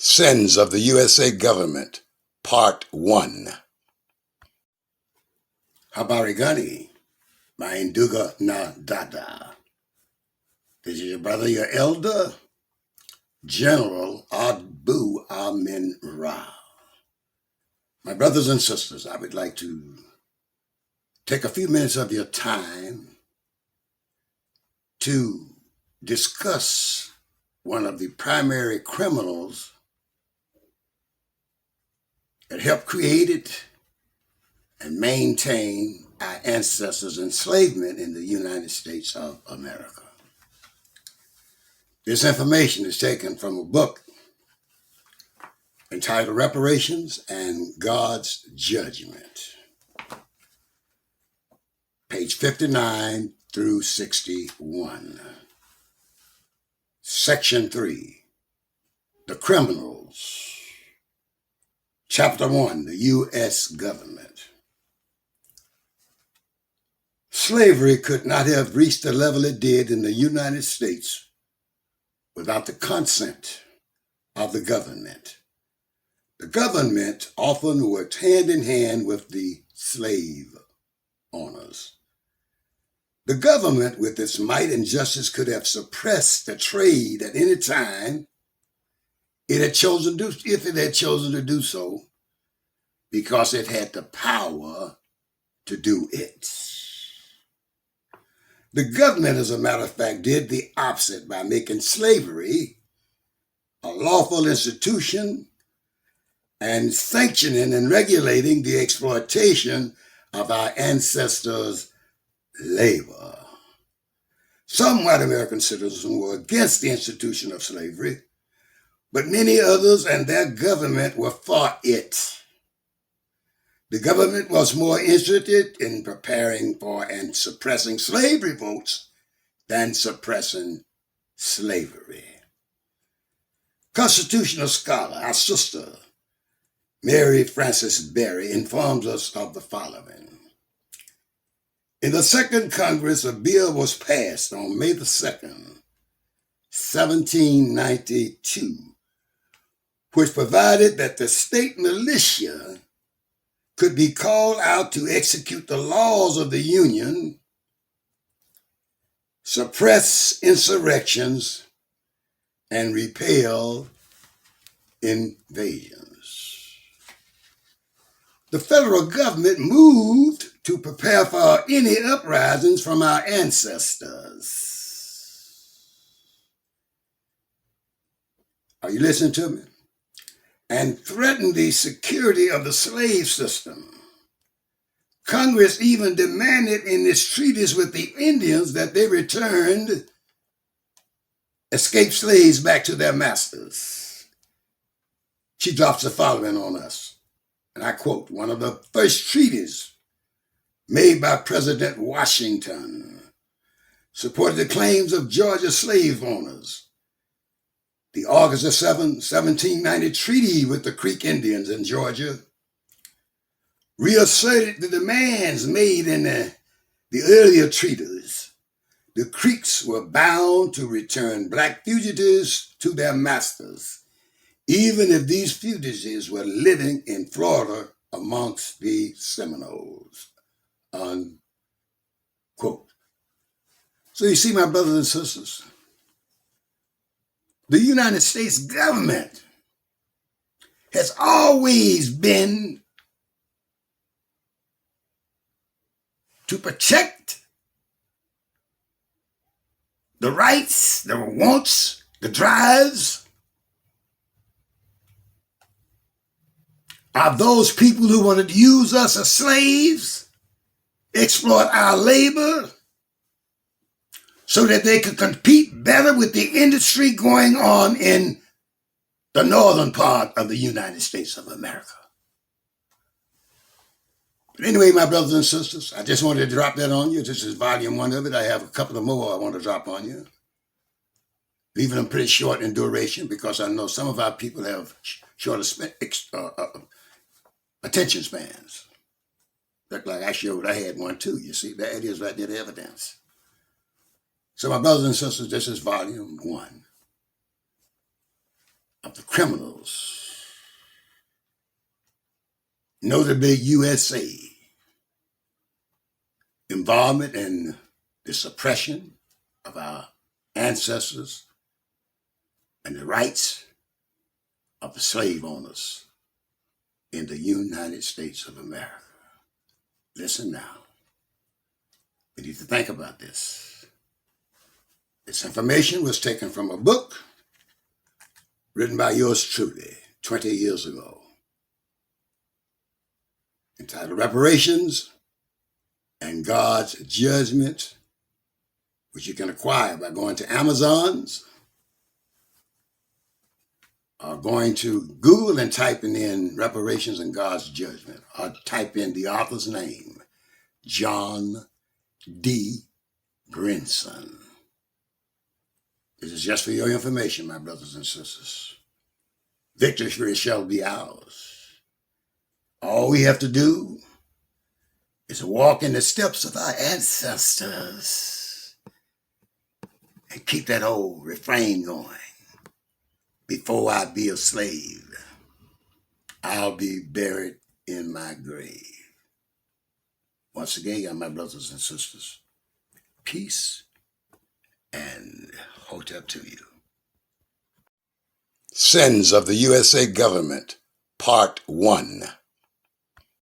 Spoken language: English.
Sins of the USA Government, Part 1. Habari gani, Mainduga na dada. This is your brother, your elder, General Abu Amin Ra. My brothers and sisters, I would like to take a few minutes of your time to discuss one of the primary criminals that helped create it and maintain our ancestors' enslavement in the United States of America. This information is taken from a book entitled Reparations and God's Judgment, page 59 through 61. Section 3, The Criminals. Chapter 1, the U.S. Government. Slavery could not have reached the level it did in the United States without the consent of the government. The government often worked hand in hand with the slave owners. The government, with its might and justice, could have suppressed the trade at any time if it had chosen to do so, because it had the power to do it. The government, as a matter of fact, did the opposite by making slavery a lawful institution and sanctioning and regulating the exploitation of our ancestors' labor. Some white American citizens were against the institution of slavery, but many others and their government were for it. The government was more interested in preparing for and suppressing slave revolts than suppressing slavery. Constitutional scholar, our sister, Mary Frances Berry, informs us of the following. In the Second Congress, a bill was passed on May the 2nd, 1792, which provided that the state militia could be called out to execute the laws of the Union, suppress insurrections, and repel invasions. The federal government moved to prepare for any uprisings from our ancestors. Are you listening to me? And threatened the security of the slave system. Congress even demanded in its treaties with the Indians that they returned escaped slaves back to their masters. She drops the following on us, and I quote, one of the first treaties made by President Washington supported the claims of Georgia slave owners. The August 7, 1790 treaty with the Creek Indians in Georgia reasserted the demands made in the earlier treaties. The Creeks were bound to return black fugitives to their masters, even if these fugitives were living in Florida amongst the Seminoles, unquote. So you see, my brothers and sisters, the United States government has always been to protect the rights, the wants, the drives of those people who wanted to use us as slaves, exploit our labor, so that they could compete better with the industry going on in the northern part of the United States of America. But anyway, my brothers and sisters, I just wanted to drop that on you. This is volume 1 of it. I have a couple of more I want to drop on you, leaving them pretty short in duration because I know some of our people have shorter attention spans. Look like I had one too. You see, that is right there, the evidence. So my brothers and sisters, this is volume 1. of the criminals, notably USA, involvement in the suppression of our ancestors and the rights of the slave owners in the United States of America. Listen now. We need to think about this. This information was taken from a book written by yours truly 20 years ago, entitled Reparations and God's Judgment, which you can acquire by going to Amazon's or going to Google and typing in Reparations and God's Judgment, or type in the author's name, John D. Brinson. This is just for your information, my brothers and sisters. Victory shall be ours. All we have to do is walk in the steps of our ancestors and keep that old refrain going. Before I be a slave, I'll be buried in my grave. Once again, my brothers and sisters, peace and hotep to you. Sins of the USA Government, Part 1.